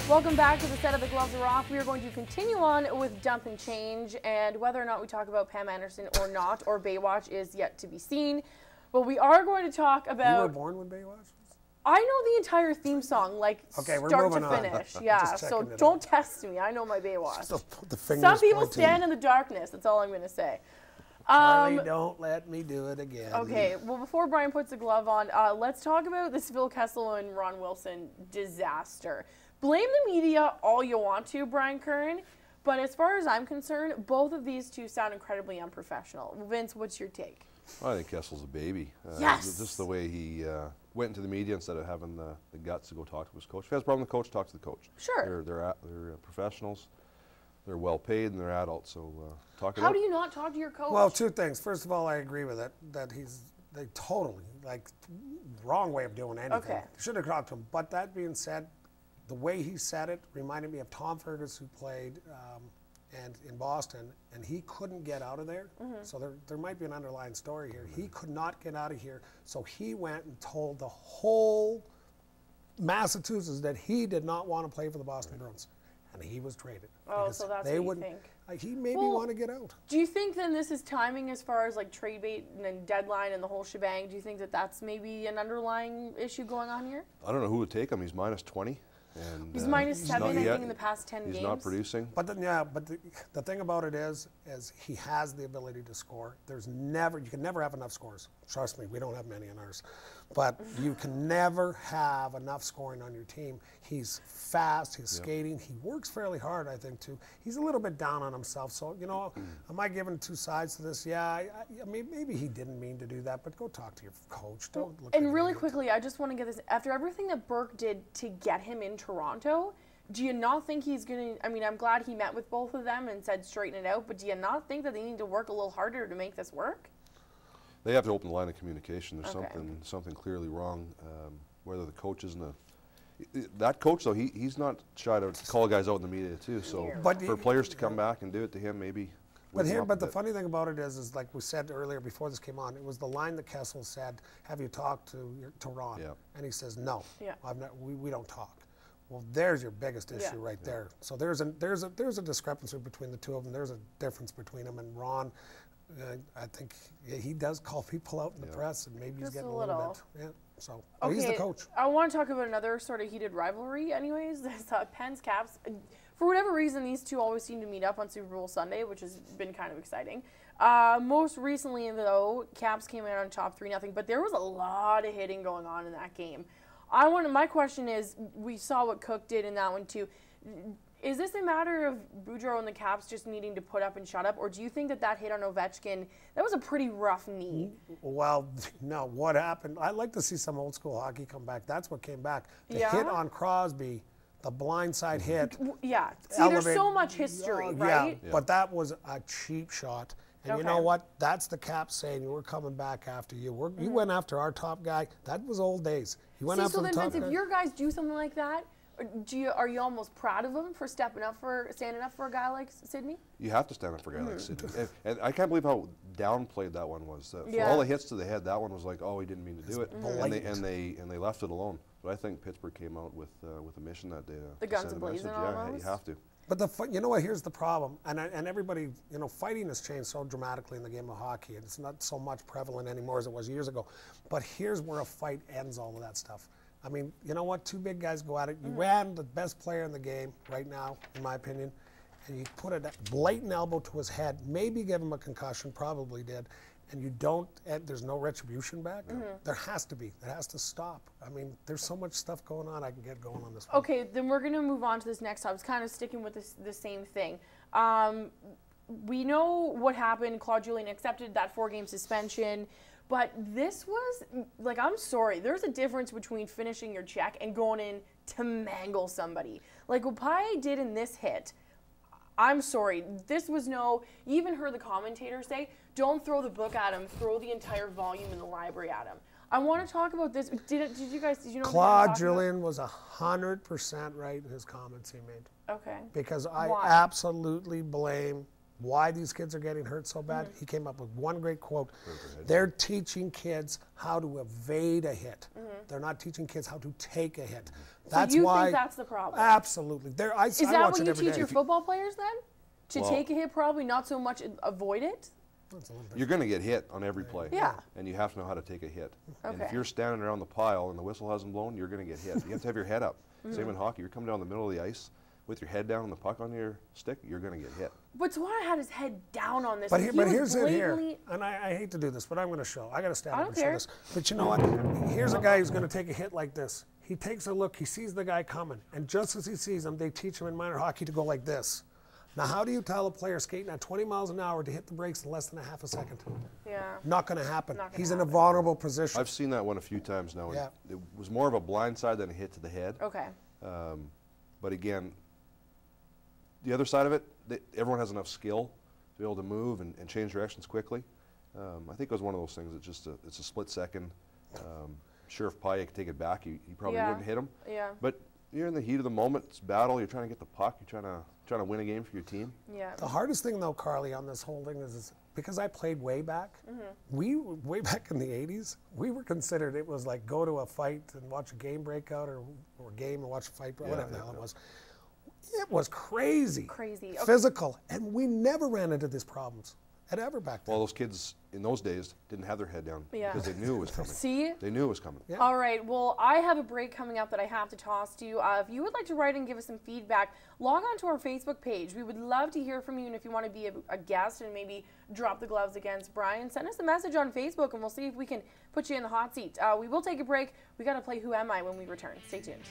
Welcome back to the set of The Gloves Are Off. We are going to continue on with Dump and Change, and whether or not we talk about Pam Anderson or not, or Baywatch, is yet to be seen. But we are going to talk about... You were born when Baywatch was? I know the entire theme song, like okay, start to finish. Yeah, so don't test me. I know my Baywatch. Some people stand in the darkness. That's all I'm going to say. Charlie, don't let me do it again. Okay, well, before Brian puts the glove on, let's talk about this Phil Kessel and Ron Wilson disaster. Blame the media all you want to, Brian Curran, but as far as I'm concerned, both of these two sound incredibly unprofessional. Vince, what's your take? Well, I think Kessel's a baby. Yes! Just the way he went into the media instead of having the guts to go talk to his coach. If he has a problem with the coach, talk to the coach. Sure. They're professionals. They're well paid and they're adults, so talk it out. How do you not talk to your coach? Well, two things. First of all, I agree with it, that they totally, like, wrong way of doing anything. Okay. Should have talked to him. But that being said, the way he said it reminded me of Tom Fergus, who played and in Boston, and he couldn't get out of there. So there might be an underlying story here. He could not get out of here, so he went and told the whole Massachusetts that he did not want to play for the Boston Bruins, and he was traded. Oh, so that's they what you think. He maybe want to get out. Do you think then this is timing as far as like trade bait and deadline and the whole shebang? Do you think that that's maybe an underlying issue going on here? I don't know who would take him. He's minus 20. And, he's minus 7, I think, in the past 10 games. He's not producing. But the thing about it is he has the ability to score. You can never have enough scores. Trust me, we don't have many in ours. But you can never have enough scoring on your team. He's fast, he's skating, he works fairly hard, I think, too. He's a little bit down on himself. So, you know, am I giving two sides to this? Yeah, I mean, maybe he didn't mean to do that, but go talk to your coach. Don't look. And really quickly, I just want to get this. After everything that Burke did to get him in Toronto, do you not think he's going to, I mean, I'm glad he met with both of them and said straighten it out, but do you not think that they need to work a little harder to make this work? They have to open the line of communication. There's something clearly wrong. Whether the coach isn't that coach though, he's not shy to call guys out in the media too. So for players to come back and do it to him, maybe. But the funny thing about it is like we said earlier before this came on, it was the line that Kessel said, "Have you talked to Ron?" Yeah. And he says, "No, we don't talk." Well, there's your biggest issue right there. So there's a discrepancy between the two of them. There's a difference between him and Ron. I think he does call people out in the press, and maybe he's getting a little bit. Yeah. So he's the coach. I want to talk about another sort of heated rivalry. Anyways, Pens Caps. For whatever reason, these two always seem to meet up on Super Bowl Sunday, which has been kind of exciting. Most recently, though, Caps came out on top 3-0, but there was a lot of hitting going on in that game. My question is, we saw what Cook did in that one too. Is this a matter of Boudreau and the Caps just needing to put up and shut up, or do you think that hit on Ovechkin, that was a pretty rough knee? Well, no, what happened? I'd like to see some old school hockey come back. That's what came back. The hit on Crosby, the blindside hit. Yeah, see, there's so much history, right? Yeah, but that was a cheap shot. And you know what? That's the Caps saying, we're coming back after you. You went after our top guy. That was old days. You went after the top guy. So then, Vince, if your guys do something like that, are you almost proud of him for standing up for a guy like Sidney? You have to stand up for a guy like Sidney. And I can't believe how downplayed that one was. For all the hits to the head, that one was like, oh, he didn't mean to do it, and they left it alone. But I think Pittsburgh came out with a mission that day. The guns a-blazing almost. Yeah, you have to. But you know what? Here's the problem, and everybody, you know, fighting has changed so dramatically in the game of hockey. It's not so much prevalent anymore as it was years ago. But here's where a fight ends all of that stuff. I mean, you know what? Two big guys go at it. You ran the best player in the game right now, in my opinion, and you put a blatant elbow to his head, maybe give him a concussion, probably did, and you don't, and there's no retribution back. There has to be. It has to stop. I mean, there's so much stuff going on I can get going on this one. Okay, then we're going to move on to this next topic. It's kind of sticking with the same thing. We know what happened. Claude Julien accepted that 4-game suspension. But this was, like, I'm sorry, there's a difference between finishing your check and going in to mangle somebody. Like what Paille did in this hit, I'm sorry, this was you even heard the commentator say, don't throw the book at him, throw the entire volume in the library at him. I want to talk about this. Did you know? Claude Julien was 100% right in his comments he made. Okay. Because I absolutely blame why these kids are getting hurt so bad. He came up with one great quote. They're teaching kids how to evade a hit. They're not teaching kids how to take a hit. That's so you think that's the problem? Absolutely. Is that what you teach your football players then? To take a hit, probably not so much avoid it? You're going to get hit on every play. Yeah. And you have to know how to take a hit. Okay. And if you're standing around the pile and the whistle hasn't blown, you're going to get hit. You have to have your head up. Same in hockey. You're coming down the middle of the ice with your head down and the puck on your stick, you're going to get hit. But Suara had his head down on this. But here's it here. And I hate to do this, but I'm going to show. I got to stand up and show this. But you know what? Here's a guy who's going to take a hit like this. He takes a look. He sees the guy coming. And just as he sees him, they teach him in minor hockey to go like this. Now, how do you tell a player skating at 20 miles an hour to hit the brakes in less than a half a second? Yeah. Not going to happen. He's in a vulnerable position. I've seen that one a few times now. Yeah. It was more of a blind side than a hit to the head. Okay. But again, the other side of it, everyone has enough skill to be able to move and change directions quickly. I think it was one of those things that just it's a split second. Sheriff Pye could take it back. He probably wouldn't hit him. Yeah. But you're in the heat of the moment. It's battle. You're trying to get the puck. You're trying to win a game for your team. Yeah. The hardest thing, though, Carly, on this whole thing is because I played way back. Way back in the 80s, we were considered. It was like go to a fight and watch a game break out, or game and watch a fight, whatever the hell it was. It was crazy. Crazy. Okay. Physical, and we never ran into these problems at ever back then. Well, those kids in those days didn't have their head down because they knew it was coming. See? They knew it was coming. Yeah. All right. Well, I have a break coming up that I have to toss to you. If you would like to write and give us some feedback, log on to our Facebook page. We would love to hear from you, and if you want to be a guest and maybe drop the gloves against Brian, send us a message on Facebook, and we'll see if we can put you in the hot seat. We will take a break. We got to play Who Am I when we return. Stay tuned.